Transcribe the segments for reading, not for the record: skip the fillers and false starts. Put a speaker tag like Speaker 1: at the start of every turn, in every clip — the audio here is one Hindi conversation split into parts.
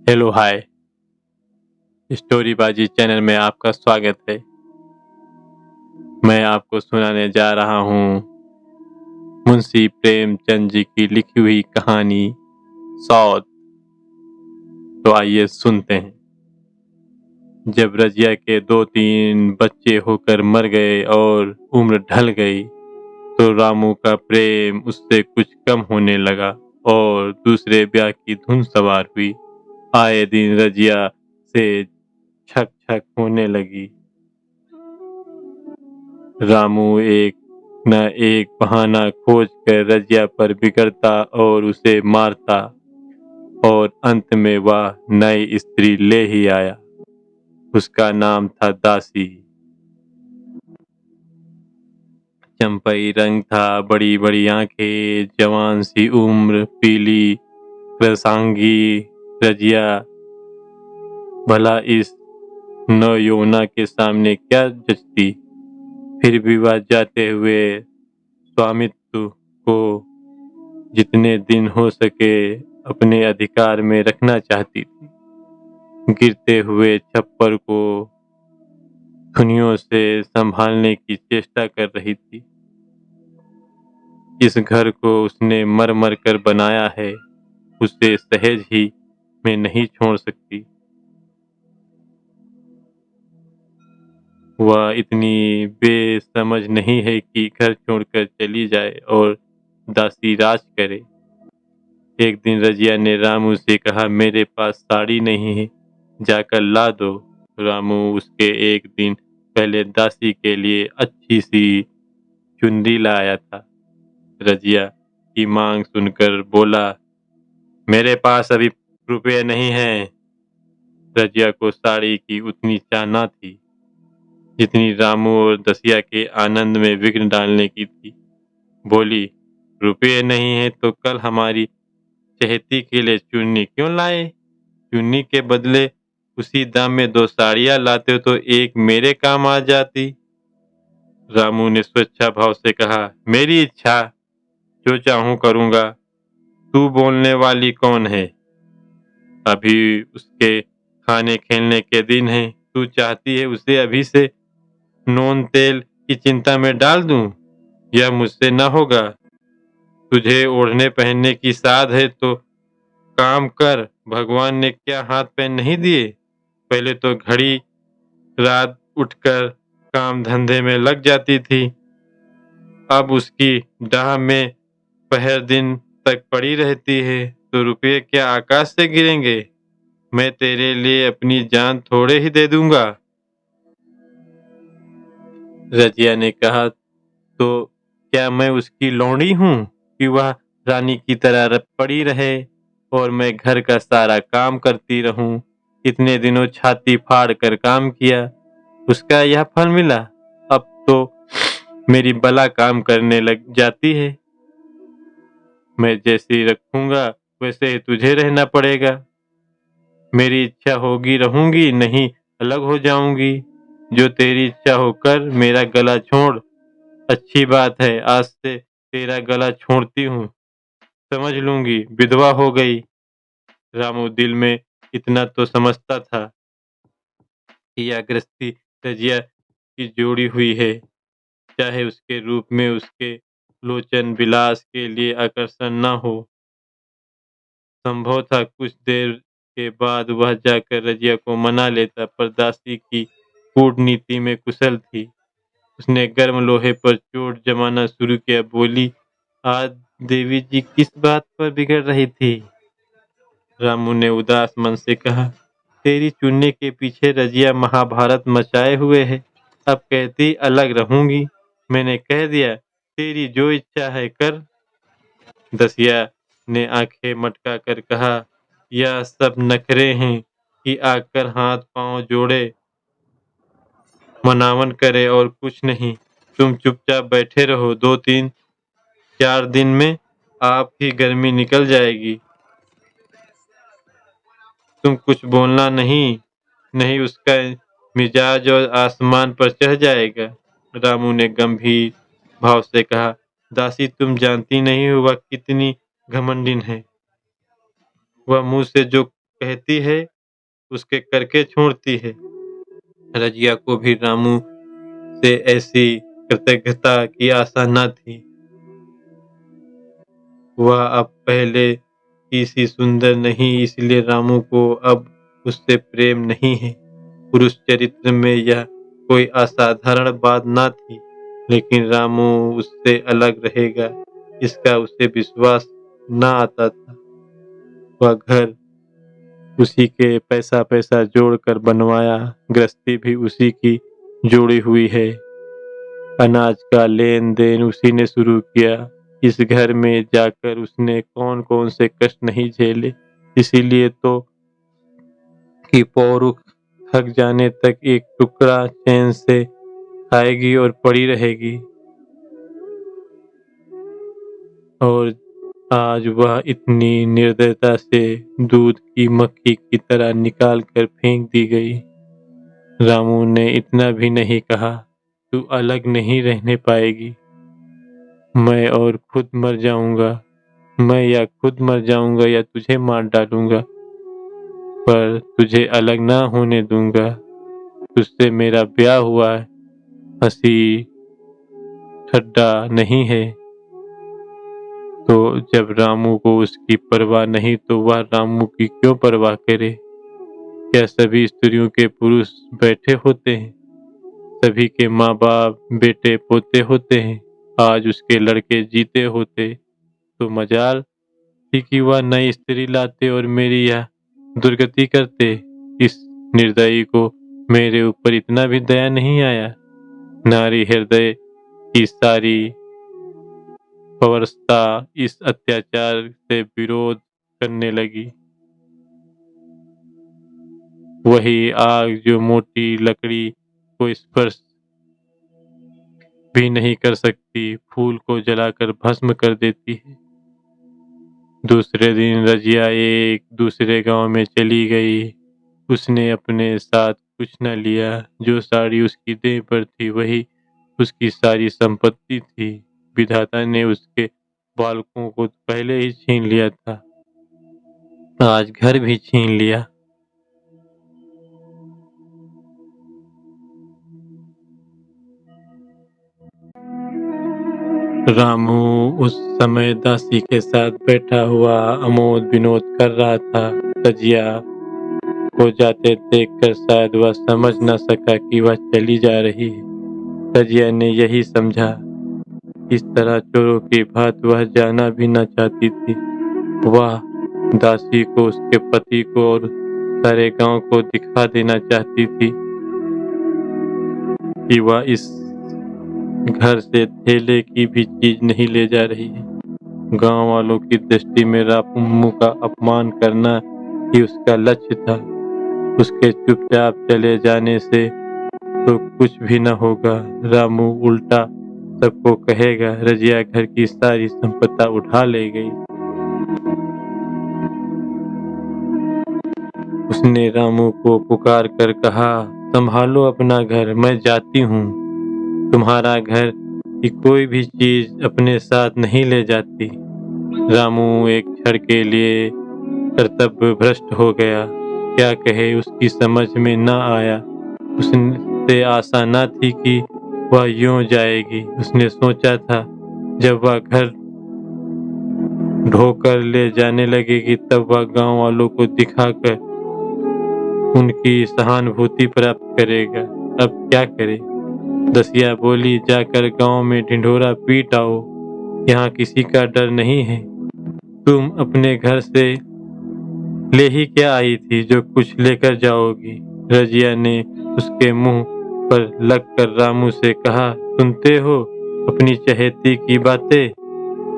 Speaker 1: Hello hi. स्टोरीबाजी चैनल में आपका स्वागत है। मैं आपको सुनाने जा रहा हूँ मुंशी प्रेमचंद जी की लिखी हुई कहानी सौत। तो आइए सुनते हैं। जब रजिया के 2-3 बच्चे होकर मर गए और उम्र ढल गई तो रामू का प्रेम उससे कुछ कम होने लगा और दूसरे ब्याह की धुन सवार हुई। आए दिन रजिया से छक छक होने लगी। रामू एक न एक बहाना खोज कर रजिया पर बिगड़ता और उसे मारता और अंत में वह नई स्त्री ले ही आया। उसका नाम था दासी। चंपई रंग था, बड़ी बड़ी आंखें, जवान सी उम्र, पीली कृशांगी रजिया भला इस नौयौना के सामने क्या जचती। फिर भी वह जाते हुए स्वामित्व को जितने दिन हो सके अपने अधिकार में रखना चाहती थी। गिरते हुए छप्पर को धुनियों से संभालने की चेष्टा कर रही थी। इस घर को उसने मर मर कर बनाया है, उसे सहज ही में नहीं छोड़ सकती। वह इतनी बेसमझ नहीं है कि घर छोड़कर चली जाए और दासी राज करे। एक दिन रजिया ने रामू से कहा, मेरे पास साड़ी नहीं है, जाकर ला दो। रामू उसके एक दिन पहले दासी के लिए अच्छी सी चुनरी लाया था। रजिया की मांग सुनकर बोला, मेरे पास अभी रुपये नहीं हैं। रजिया को साड़ी की उतनी चाह न थी जितनी रामू और दसिया के आनंद में विघ्न डालने की थी। बोली, रुपये नहीं है तो कल हमारी चहेती के लिए चुन्नी क्यों लाए? चुन्नी के बदले उसी दाम में 2 साड़ियां लाते तो एक मेरे काम आ जाती। रामू ने स्वेच्छा भाव से कहा, मेरी इच्छा, जो चाहूं करूंगा। तू बोलने वाली कौन है? अभी उसके खाने खेलने के दिन है। तू चाहती है उसे अभी से नून तेल की चिंता में डाल दूं? यह मुझसे न होगा। तुझे ओढ़ने पहनने की साध है तो काम कर। भगवान ने क्या हाथ पैर नहीं दिए? पहले तो घड़ी रात उठकर काम धंधे में लग जाती थी, अब उसकी डाह में पहर दिन तक पड़ी रहती है। तो रुपये क्या आकाश से गिरेंगे? मैं तेरे लिए अपनी जान थोड़े ही दे दूंगा। रजिया ने कहा, तो क्या मैं उसकी लौंडी हूँ कि वह रानी की तरह पड़ी रहे और मैं घर का सारा काम करती रहूं? इतने दिनों छाती फाड़ कर काम किया, उसका यह फल मिला। अब तो मेरी बला काम करने लग जाती है। मैं जैसी रखूंगा वैसे ही तुझे रहना पड़ेगा। मेरी इच्छा होगी रहूंगी, नहीं अलग हो जाऊंगी। जो तेरी इच्छा होकर मेरा गला छोड़। अच्छी बात है, आज से तेरा गला छोड़ती हूँ। समझ लूंगी विधवा हो गई। रामू दिल में इतना तो समझता था कि यह गृहस्थी रजिया की जोड़ी हुई है। चाहे उसके रूप में उसके लोचन विलास के लिए आकर्षण न हो। संभव था कुछ देर के बाद वह जाकर रजिया को मना लेता, पर दासी की कूटनीति में कुशल थी। उसने गर्म लोहे पर चोट जमाना शुरू किया। बोली, आज देवी जी किस बात पर बिगड़ रही थी? रामू ने उदास मन से कहा, तेरी चुनने के पीछे रजिया महाभारत मचाए हुए है। अब कहती अलग रहूंगी। मैंने कह दिया, तेरी जो इच्छा है कर। दसिया ने आंखें मटका कर कहा, यह सब नखरे हैं कि आकर हाथ पांव जोड़े मनावन करे और कुछ नहीं। तुम चुपचाप बैठे रहो, 2-3-4 दिन में आप ही गर्मी निकल जाएगी। तुम कुछ बोलना नहीं, नहीं उसका मिजाज और आसमान पर चढ़ जाएगा। रामू ने गंभीर भाव से कहा, दासी तुम जानती नहीं हो वह कितनी घमंडिन है। वह मुंह से जो कहती है उसके करके छोड़ती है। रजिया को भी रामू से ऐसी कृतज्ञता की आशा न थी। वह अब पहले की सी सुंदर नहीं, इसलिए रामू को अब उससे प्रेम नहीं है। पुरुष चरित्र में यह कोई असाधारण बात न थी, लेकिन रामू उससे अलग रहेगा इसका उसे विश्वास न आता था। वह घर उसी के पैसा पैसा जोड़कर बनवाया, गृहस्थी भी उसी की जोड़ी हुई है, अनाज का लेन देन उसी ने शुरू किया। इस घर में जाकर उसने कौन कौन से कष्ट नहीं झेले, इसीलिए तो कि पौरुख थक जाने तक एक टुकड़ा चैन से खाएगी और पड़ी रहेगी। और आज वह इतनी निर्दयता से दूध की मक्खी की तरह निकाल कर फेंक दी गई। रामू ने इतना भी नहीं कहा, तू अलग नहीं रहने पाएगी, मैं और खुद मर जाऊंगा, मैं या खुद मर जाऊंगा या तुझे मार डालूंगा, पर तुझे अलग ना होने दूंगा। तुझसे मेरा ब्याह हुआ है, हंसी ठट्टा नहीं है। तो जब रामू को उसकी परवाह नहीं तो वह रामू की क्यों परवाह करे? क्या सभी स्त्रियों के पुरुष बैठे होते हैं? सभी के माँ बाप बेटे पोते होते हैं? आज उसके लड़के जीते होते तो मजाल थी कि वह नई स्त्री लाते और मेरी यह दुर्गति करते। इस निर्दयी को मेरे ऊपर इतना भी दया नहीं आया। नारी हृदय की सारी अवस्था इस अत्याचार से विरोध करने लगी। वही आग जो मोटी लकड़ी को स्पर्श भी नहीं कर सकती, फूल को जलाकर भस्म कर देती है। दूसरे दिन रजिया एक दूसरे गांव में चली गई। उसने अपने साथ कुछ न लिया, जो साड़ी उसकी देह पर थी वही उसकी सारी संपत्ति थी। विधाता ने उसके बालकों को पहले ही छीन लिया था, आज घर भी छीन लिया। रामू उस समय दासी के साथ बैठा हुआ अमोद विनोद कर रहा था। रजिया को जाते देखकर शायद वह समझ न सका कि वह चली जा रही है। रजिया ने यही समझा। इस तरह चोरों की भांति वह जाना भी न चाहती थी। वह दासी को, उसके पति को और सारे गांव को दिखा देना चाहती थी कि वह इस घर से थैले की भी चीज नहीं ले जा रही है। गांव वालों की दृष्टि में रामू का अपमान करना ही उसका लक्ष्य था। उसके चुपचाप चले जाने से तो कुछ भी न होगा। रामू उल्टा सबको कहेगा रजिया घर की सारी संपत्ति उठा ले गई। उसने रामू को पुकार कर कहा, संभालो अपना घर, मैं जाती हूँ। तुम्हारा घर की कोई भी चीज अपने साथ नहीं ले जाती। रामू एक क्षण के लिए कर्तव्य भ्रष्ट हो गया। क्या कहे उसकी समझ में न आया। उससे आशा न थी कि वह यूं जाएगी। उसने सोचा था जब वह घर ढोकर ले जाने लगेगी तब वह गांव वालों को दिखाकर उनकी सहानुभूति प्राप्त करेगा। अब क्या करे? दसिया बोली, जाकर गांव में ढिंढोरा पीट आओ, यहाँ किसी का डर नहीं है। तुम अपने घर से ले ही क्या आई थी जो कुछ लेकर जाओगी? रजिया ने उसके मुंह पर लगकर रामू से कहा, सुनते हो अपनी चहेती की बातें?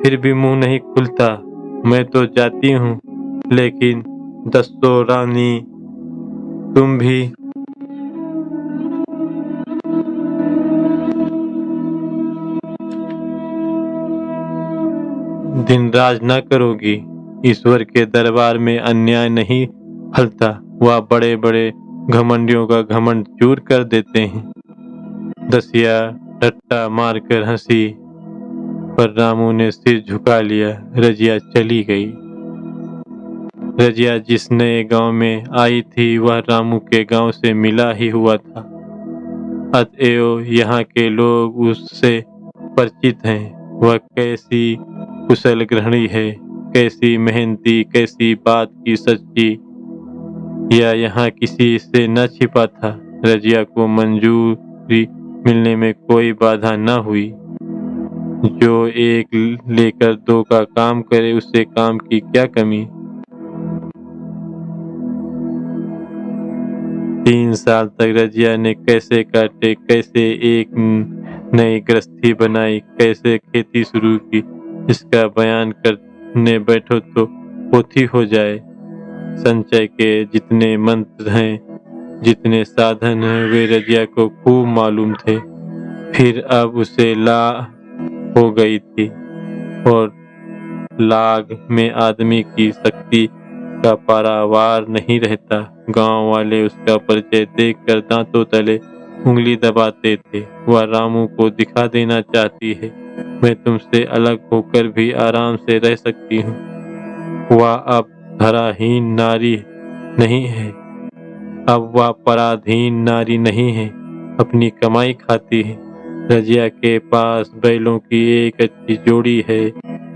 Speaker 1: फिर भी मुंह नहीं खुलता। मैं तो जाती हूँ, लेकिन दस्तों रानी तुम भी दिन राज न करोगी। ईश्वर के दरबार में अन्याय नहीं फलता। वह बड़े बड़े घमंडियों का घमंड चूर कर देते हैं। दसिया रट्टा मारकर हंसी, पर रामू ने सिर झुका लिया। रजिया चली गई। रजिया जिस नए गांव में आई थी वह रामू के गांव से मिला ही हुआ था, अतएव यहाँ के लोग उससे परिचित हैं। वह कैसी कुशल गृहिणी है, कैसी मेहनती, कैसी बात की सच्ची, यह यहाँ किसी से न छिपा था। रजिया को मंजूरी मिलने में कोई बाधा न हुई। जो एक लेकर दो का काम करे उसे काम की क्या कमी। 3 साल तक रजिया ने कैसे काटे, कैसे एक नई गृहस्थी बनाई, कैसे खेती शुरू की, इसका बयान करने बैठो तो पोथी हो जाए। संचय के जितने मंत्र हैं, जितने साधन हैं, वे रजिया को खूब मालूम थे। फिर अब उसे ला हो गई थी और लाग में आदमी की शक्ति का पारावार नहीं रहता। गांव वाले उसका परिचय देखकर दांतों तले उंगली दबाते थे। वह रामू को दिखा देना चाहती है, मैं तुमसे अलग होकर भी आराम से रह सकती हूँ। वह अब धराहीन नारी नहीं है, अब वह पराधीन नारी नहीं है, अपनी कमाई खाती है। रजिया के पास बैलों की एक अच्छी जोड़ी है।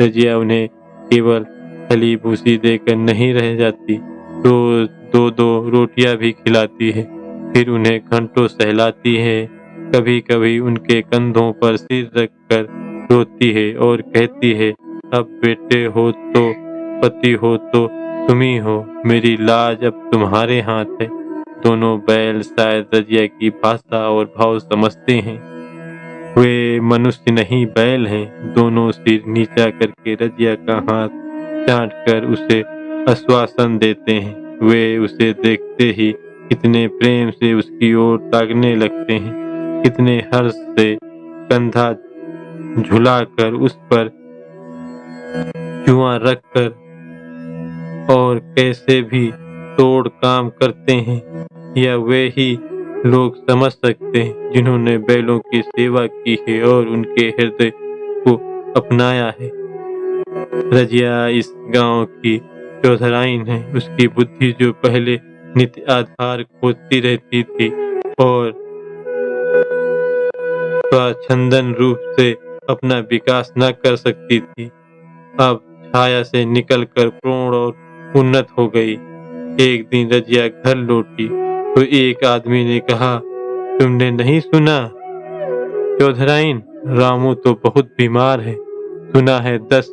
Speaker 1: रजिया उन्हें केवल खली भूसी देकर नहीं रह जाती, तो दो दो रोटियां भी खिलाती है। फिर उन्हें घंटों सहलाती है। कभी कभी उनके कंधों पर सिर रखकर रोती है और कहती है, अब बेटे हो तो पति हो तो तुम ही हो, मेरी लाज अब तुम्हारे हाथ है। दोनों बैल शायद रजिया की भाषा और भाव समझते हैं। वे मनुष्य नहीं बैल हैं। दोनों सिर नीचा करके रजिया का हाथ चाट कर उसे आश्वासन देते हैं। वे उसे देखते ही कितने प्रेम से उसकी ओर ताकने लगते हैं, कितने हर्ष से कंधा झुलाकर उस पर जुआ रखकर, और कैसे भी तोड़ काम करते हैं। यह वे ही लोग समझ सकते हैं जिन्होंने बैलों की सेवा की है और उनके हृदय को अपनाया है। रजिया इस गांव की चौधराइन है। उसकी बुद्धि जो पहले नित्य आधार खोजती रहती थी और स्वच्छंदन रूप से अपना विकास न कर सकती थी, अब छाया से निकलकर प्रौढ़ और उन्नत हो गई। एक दिन रजिया घर लौटी तो एक आदमी ने कहा, तुमने नहीं सुना चौधराइन, रामू तो बहुत बीमार है, सुना है 10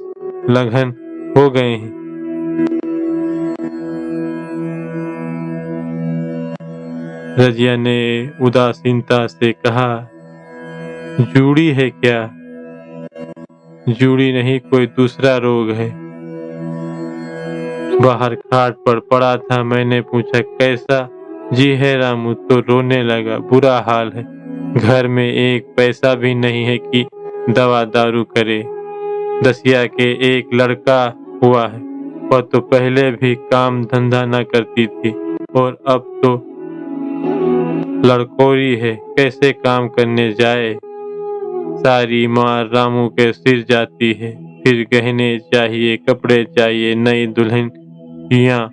Speaker 1: लगन हो गए हैं। रजिया ने उदासीनता से कहा, जूड़ी है क्या? जूड़ी नहीं, कोई दूसरा रोग है। बाहर खाट पर पड़ा था। मैंने पूछा कैसा? जी है रामू, तो रोने लगा। बुरा हाल है, घर में एक पैसा भी नहीं है कि दवा दारू करे। दसिया के एक लड़का हुआ है, वह तो पहले भी काम धंधा न करती थी और अब तो लड़कोरी है, कैसे काम करने जाए। सारी मार रामू के सिर जाती है। फिर गहने चाहिए, कपड़े चाहिए, नई दुल्हनियां,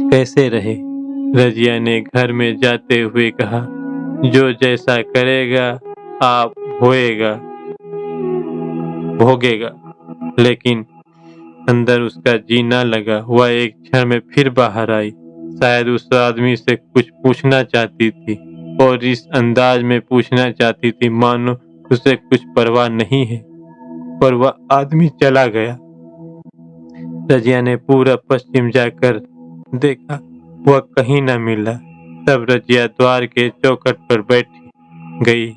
Speaker 1: कैसे रहे। रजिया ने घर में जाते हुए कहा, जो जैसा करेगा आप भोगेगा। लेकिन अंदर उसका जी न लगा। वह एक क्षण में फिर बाहर आई। शायद उस आदमी से कुछ पूछना चाहती थी और इस अंदाज में पूछना चाहती थी मानो उसे कुछ परवाह नहीं है, पर वह आदमी चला गया। रजिया ने पूरा पश्चिम जाकर देखा, वह कहीं न मिला। तब रजिया द्वार के चौखट पर बैठी गई।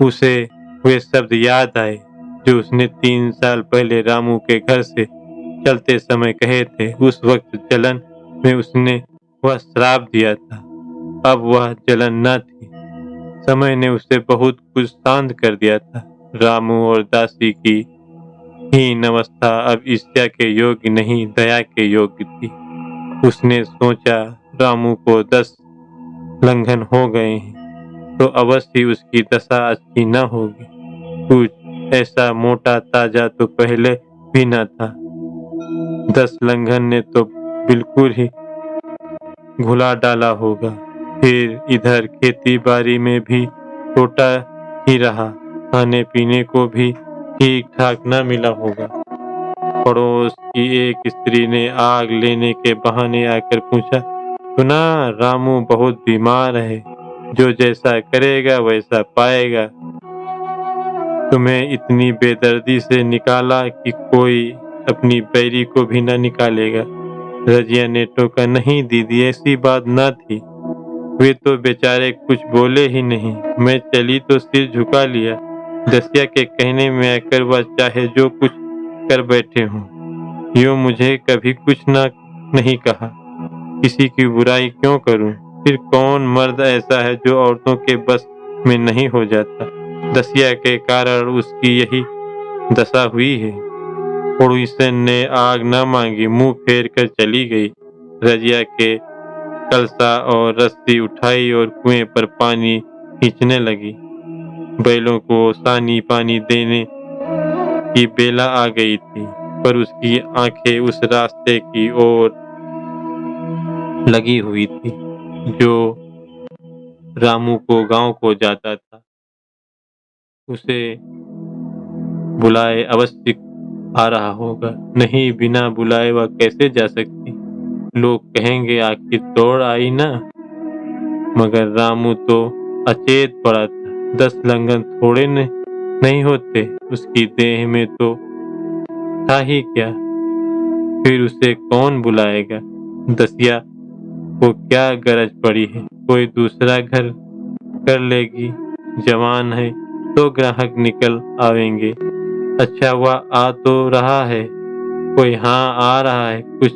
Speaker 1: उसे वे शब्द याद आए जो उसने 3 साल पहले रामू के घर से चलते समय कहे थे। उस वक्त जलन में उसने वह श्राप दिया था, अब वह जलन न थी। समय ने उसे बहुत कुछ शांत कर दिया था। रामू और दासी की हीन अवस्था अब ईर्ष्या के योग्य नहीं, दया के योग्य थी। उसने सोचा, रामू को 10 लंघन हो गए हैं तो अवश्य उसकी दशा अच्छी न होगी। कुछ ऐसा मोटा ताजा तो पहले भी न था। 10 लंघन ने तो बिल्कुल ही घुला डाला होगा। फिर इधर खेती बाड़ी में भी छोटा ही रहा, खाने पीने को भी ठीक ठाक न मिला होगा। पड़ोस की एक स्त्री ने आग लेने के बहाने आकर पूछा, सुना रामू बहुत बीमार है, जो जैसा करेगा वैसा पाएगा। तुम्हें इतनी बेदर्दी से निकाला कि कोई अपनी बैरी को भी न निकालेगा। रजिया ने टोका, नहीं दीदी, ऐसी बात न थी। वे तो बेचारे कुछ बोले ही नहीं। मैं चली तो सिर झुका लिया। दसिया के कहने में आकर वह चाहे जो कुछ कर बैठे हों, यूं मुझे कभी कुछ नहीं कहा। किसी की बुराई क्यों करूं? फिर कौन मर्द ऐसा है जो औरतों के बस में नहीं हो जाता? दसिया के कारण उसकी यही दशा हुई है। पड़ोसन ने आग न मांगी, मुंह फेर कर चली गई। रजिया के कलसा और रस्सी उठाई और कुएं पर पानी खींचने लगी। बैलों को सानी पानी देने की बेला आ गई थी, पर उसकी आंखें उस रास्ते की ओर लगी हुई थी जो रामू को गांव को जाता था। उसे बुलाए अवश्य आ रहा होगा, नहीं बिना बुलाए वह कैसे जा सकती? लोग कहेंगे आखिर दौड़ आई ना। मगर रामू तो अचेत पड़ा था। 10 लंघन थोड़े नहीं होते, उसकी देह में तो था ही क्या। फिर उसे कौन बुलाएगा? दसिया को क्या गरज पड़ी है, कोई दूसरा घर कर लेगी। जवान है तो ग्राहक निकल आवेंगे। अच्छा वह आ तो रहा है, कोई हाँ आ रहा है। कुछ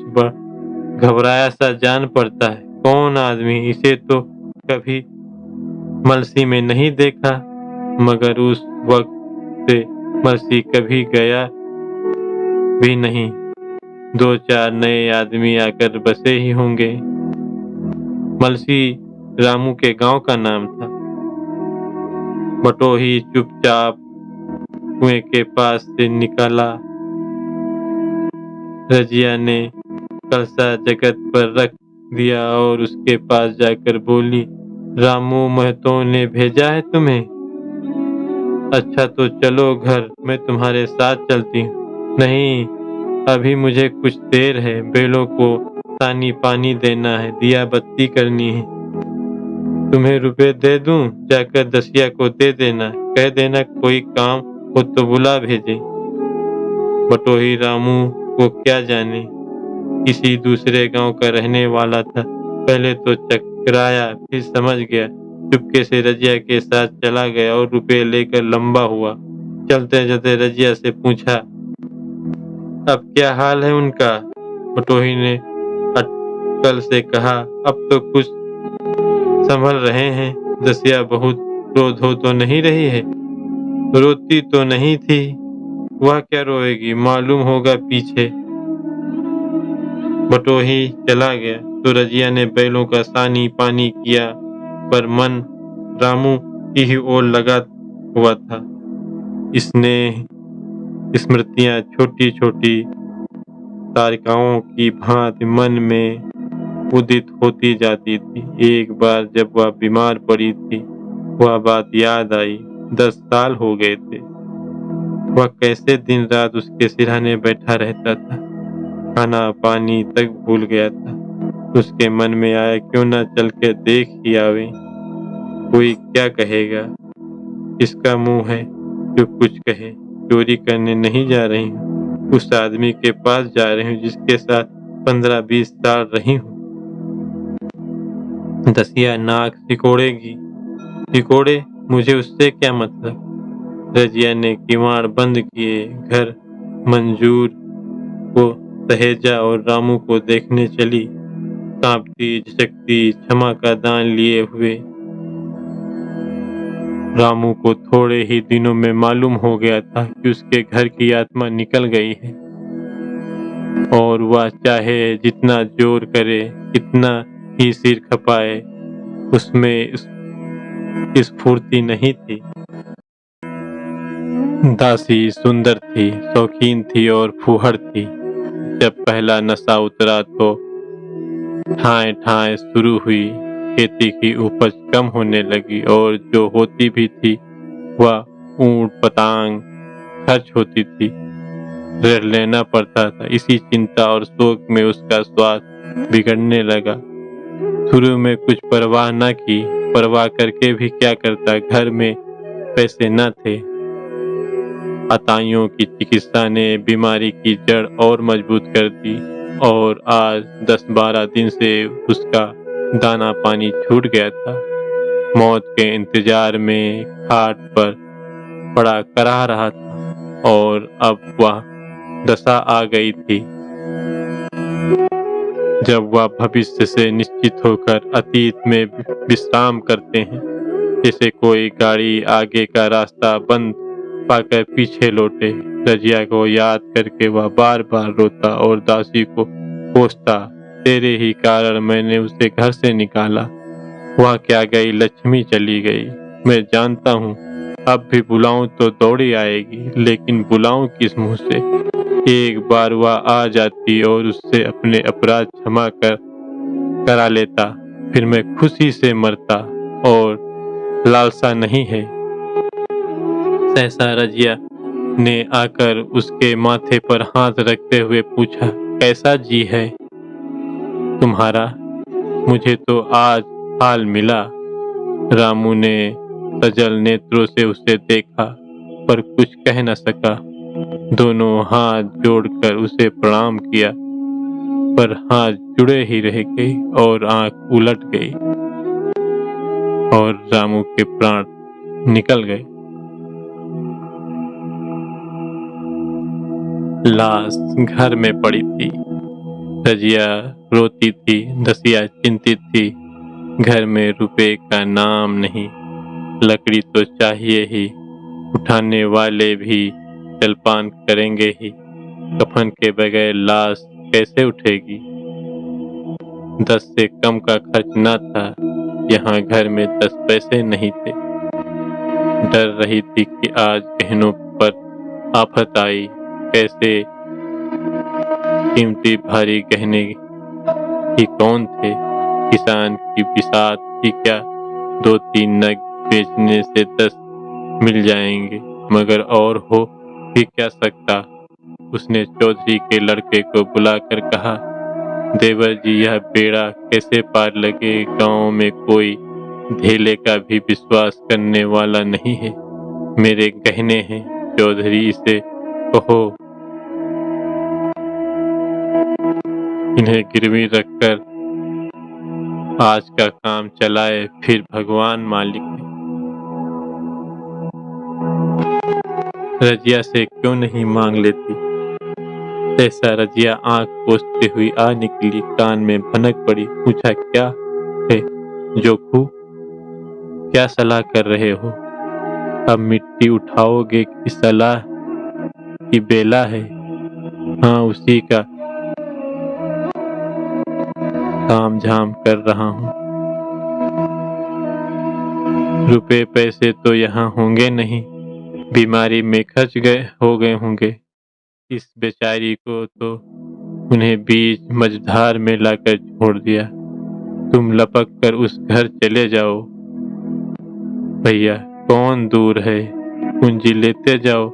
Speaker 1: घबराया सा जान पड़ता है। कौन आदमी? इसे तो कभी मलसी में नहीं देखा। मगर उस वक्त से मलसी कभी गया भी नहीं। 2-4 नए आदमी आकर बसे ही होंगे। मलसी रामू के गांव का नाम था। बटोही चुपचाप कुएं के पास से निकला। रजिया ने कलसा जगत पर रख दिया और उसके पास जाकर बोली, रामू महतो ने भेजा है तुम्हें? अच्छा तो चलो घर, मैं तुम्हारे साथ चलती हूँ। नहीं, अभी मुझे कुछ देर है। बैलों को सानी पानी देना है, दिया बत्ती करनी है। तुम्हें रुपए दे दूं? जाकर दसिया को दे देना, कह देना कोई काम हो तो बुला भेजे। बटोही रामू को क्या जाने, किसी दूसरे गांव का रहने वाला था। पहले तो चकराया, फिर समझ गया। चुपके से रजिया के साथ चला गया और रुपए लेकर लंबा हुआ। चलते चलते रजिया से पूछा, अब क्या हाल है उनका? बटोही ने अटकल से कहा, अब तो कुछ संभल रहे हैं। दसिया बहुत रो तो नहीं रही है? रोती तो नहीं थी। वह क्या रोएगी, मालूम होगा पीछे। बटोही चला गया तो रजिया ने बैलों का सानी पानी किया, पर मन रामू की ही ओर लगा हुआ था। इसने स्मृतियां छोटी छोटी तारिकाओं की भांति मन में उदित होती जाती थी। एक बार जब वह बीमार पड़ी थी, वह बात याद आई। 10 साल हो गए थे। वह कैसे दिन रात उसके सिरहाने बैठा रहता था, खाना पानी तक भूल गया था। उसके मन में आया, क्यों न चल के देख ही आवे। कोई क्या कहेगा? इसका मुंह है जो कुछ कहे। चोरी करने नहीं जा रही हूँ, उस आदमी के पास जा रही हूँ जिसके साथ 15-20 साल रही हूँ। दसिया नाक सिकोड़ेगी। सिकोड़े, मुझे उससे क्या मतलब। रजिया ने किवाड़ बंद किए। घर मंजूर को सहेजा और रामू को देखने चली। कांपती झिझकती क्षमा का दान लिए हुए रामू को थोड़े ही दिनों में मालूम हो गया था कि उसके घर की आत्मा निकल गई है और वह चाहे जितना जोर करे, कितना ही सिर खपाए, उसमें स्फूर्ति नहीं थी। दासी सुंदर थी, शौकीन थी और फूहड़ थी। जब पहला नशा उतरा तो ठाए ठाए शुरू हुई। खेती की उपज कम होने लगी और जो होती भी थी वह ऊंट पतांग खर्च होती थी, ऋण लेना पड़ता था। इसी चिंता और शोक में उसका स्वास्थ्य बिगड़ने लगा। शुरू में कुछ परवाह न की, परवाह करके भी क्या करता, घर में पैसे न थे। अताइयों की चिकित्सा ने बीमारी की जड़ और मजबूत कर दी और आज 10-12 दिन से उसका दाना पानी छूट गया था। मौत के इंतजार में खाट पर पड़ा कराह रहा था और अब वह दशा आ गई थी जब वह भविष्य से निश्चित होकर अतीत में विश्राम करते हैं। जैसे कोई गाड़ी आगे का रास्ता बंद पाकर पीछे लौटे। रजिया को याद करके वह बार बार रोता और दासी को कोसता, तेरे ही कारण मैंने उसे घर से निकाला। वह क्या गई, लक्ष्मी चली गई। मैं जानता हूँ अब भी बुलाऊं तो दौड़ी आएगी, लेकिन बुलाऊं किस मुंह से। एक बार वह आ जाती और उससे अपने अपराध क्षमा करा लेता, फिर मैं खुशी से मरता और लालसा नहीं है। सहसा रजिया ने आकर उसके माथे पर हाथ रखते हुए पूछा, कैसा जी है तुम्हारा? मुझे तो आज हाल मिला। रामू ने सजल नेत्रों से उसे देखा पर कुछ कह न सका। दोनों हाथ जोड़कर उसे प्रणाम किया पर हाथ जुड़े ही रह गए और आंख उलट गई और रामू के प्राण निकल गए। लाश घर में पड़ी थी। रजिया रोती थी, दसिया चिंतित थी। घर में रुपए का नाम नहीं, लकड़ी तो चाहिए ही, उठाने वाले भी जलपान करेंगे ही। कफन के बगैर लाश कैसे उठेगी? 10 से कम का खर्च न था। यहाँ घर में 10 पैसे नहीं थे। डर रही थी कि आज गहनों पर आफत आई। कैसे कीमती भारी गहने ही कौन थे? किसान की बिसात ही क्या? 2-3 नग बेचने से 10 मिल जाएंगे, मगर और हो भी क्या सकता। उसने चौधरी के लड़के को बुलाकर कहा, देवर जी यह बेड़ा कैसे पार लगे? गांव में कोई धेले का भी विश्वास करने वाला नहीं है। मेरे गहने हैं, चौधरी से कहो इन्हें गिरवी रखकर आज का काम चलाए, फिर भगवान मालिक है। रजिया से क्यों नहीं मांग लेती? ऐसा रजिया आंख पोंछते हुई आ निकली, कान में भनक पड़ी। पूछा, क्या है जोखू? क्या सलाह कर रहे हो? अब मिट्टी उठाओगे कि सलाह की बेला है? हाँ, उसी का काम झाम कर रहा हूँ। रुपए पैसे तो यहाँ होंगे नहीं, बीमारी में खर्च हो गए होंगे। इस बेचारी को तो उन्हें बीच मझधार में लाकर छोड़ दिया। तुम लपक कर उस घर चले जाओ। भैया कौन दूर है, पूंजी लेते जाओ।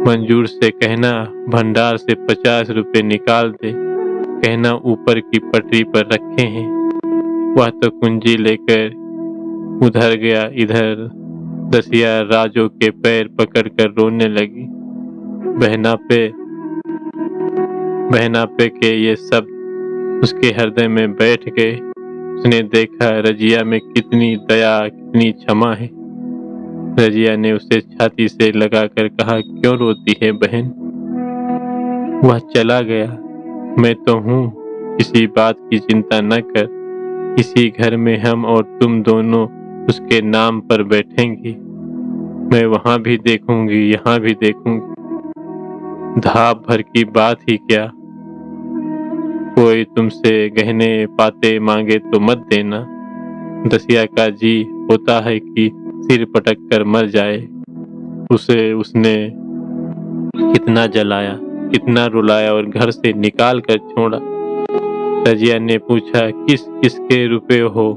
Speaker 1: मंजूर से कहना भंडार से 50 रुपए निकाल दे। कहना ऊपर की पटरी पर रखे हैं। वह तो कुंजी लेकर उधर गया। इधर दसिया राजो के पैर पकड़कर रोने लगी। बहना पे के ये सब उसके हृदय में बैठ गए। उसने देखा रजिया में कितनी दया, कितनी क्षमा है। रजिया ने उसे छाती से लगाकर कहा, क्यों रोती है बहन? वह चला गया, मैं तो हूँ, किसी बात की चिंता न कर। इसी घर में हम और तुम दोनों उसके नाम पर बैठेंगी। मैं वहां भी देखूंगी, यहाँ भी देखूंगी। धाप भर की बात ही क्या। कोई तुमसे गहने पाते मांगे तो मत देना। दसिया का जी होता है कि सिर पटक कर मर जाए। उसे उसने कितना जलाया, कितना रुलाया और घर से निकाल कर छोड़ा। रजिया ने पूछा, किस किसके रुपए हो?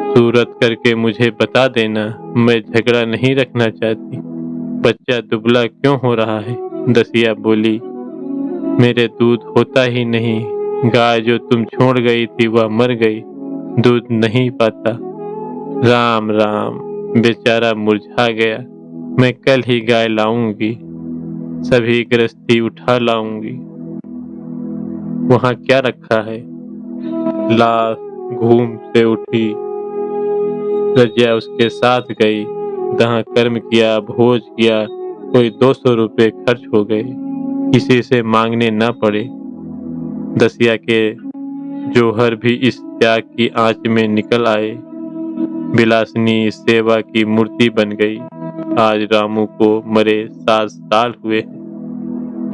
Speaker 1: सूरत करके मुझे बता देना, मैं झगड़ा नहीं रखना चाहती। बच्चा दुबला क्यों हो रहा है? दसिया बोली, मेरे दूध होता ही नहीं। गाय जो तुम छोड़ गई थी वह मर गई, दूध नहीं पाता। राम राम, बेचारा मुरझा गया। मैं कल ही गाय लाऊंगी, सभी गृहस्थी उठा लाऊंगी। वहां क्या रखा है? लाश घूम से उठी। रजिया उसके साथ गई। जहाँ कर्म किया, भोज किया, कोई 200 रुपये खर्च हो गए, किसी से मांगने न पड़े। दसिया के जौहर भी इस त्याग की आंच में निकल आए। बिलासनी सेवा की मूर्ति बन गई। आज रामू को मरे 7 साल हुए।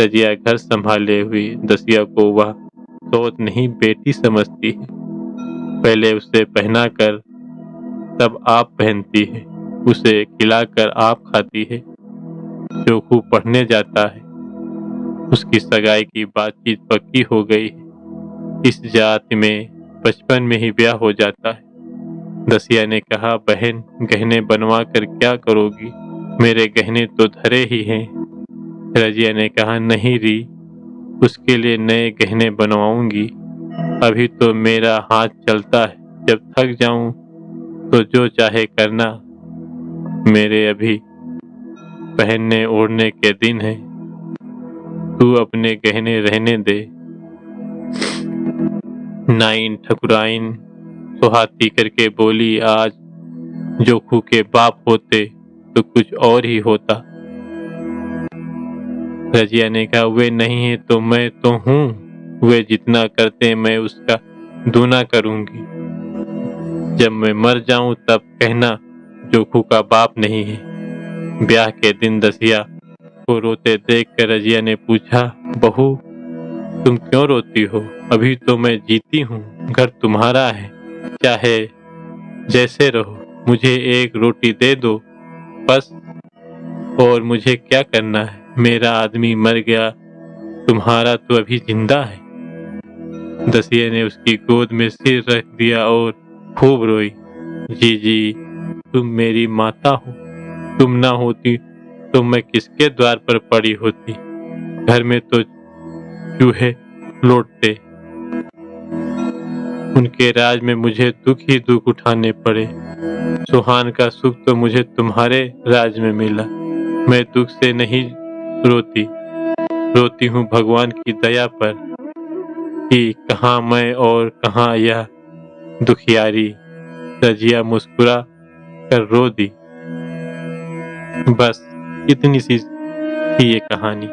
Speaker 1: रजिया घर संभाले हुई दसिया को वह सौत नहीं बेटी समझती है। पहले उसे पहनाकर तब आप पहनती है, उसे खिलाकर आप खाती है। जोखू पढ़ने जाता है, उसकी सगाई की बातचीत पक्की हो गई है। इस जाति में बचपन में ही ब्याह हो जाता है। दसिया ने कहा, बहन गहने बनवा कर क्या करोगी? मेरे गहने तो धरे ही हैं। रजिया ने कहा, नहीं री, उसके लिए नए गहने बनवाऊंगी। अभी तो मेरा हाथ चलता है, जब थक जाऊं तो जो चाहे करना। मेरे अभी पहनने ओढ़ने के दिन है, तू अपने गहने रहने दे। नाइन ठकुराइन सुहाती करके बोली, आज जोखू के बाप होते तो कुछ और ही होता। रजिया ने कहा, वे नहीं है तो मैं तो हूँ। वे जितना करते मैं उसका दूना करूंगी। जब मैं मर जाऊं तब कहना जोखू का बाप नहीं है। ब्याह के दिन दसिया को रोते देख कर रजिया ने पूछा, बहू तुम क्यों रोती हो? अभी तो मैं जीती हूँ, घर तुम्हारा है, चाहे जैसे रहो। मुझे एक रोटी दे दो बस, और मुझे क्या करना है? मेरा आदमी मर गया, तुम्हारा तो अभी जिंदा है। दसिया ने उसकी गोद में सिर रख दिया और खूब रोई। जी तुम मेरी माता हो, तुम ना होती तो मैं किसके द्वार पर पड़ी होती? घर में तो चूहे लौटते, उनके राज में मुझे दुख ही दुख उठाने पड़े। सुहान का सुख तो मुझे तुम्हारे राज में मिला। मैं दुख से नहीं रोती, रोती हूँ भगवान की दया पर कि कहाँ मैं और कहाँ यह दुखियारी। रजिया मुस्कुरा कर रो दी। बस इतनी सी थी ये कहानी।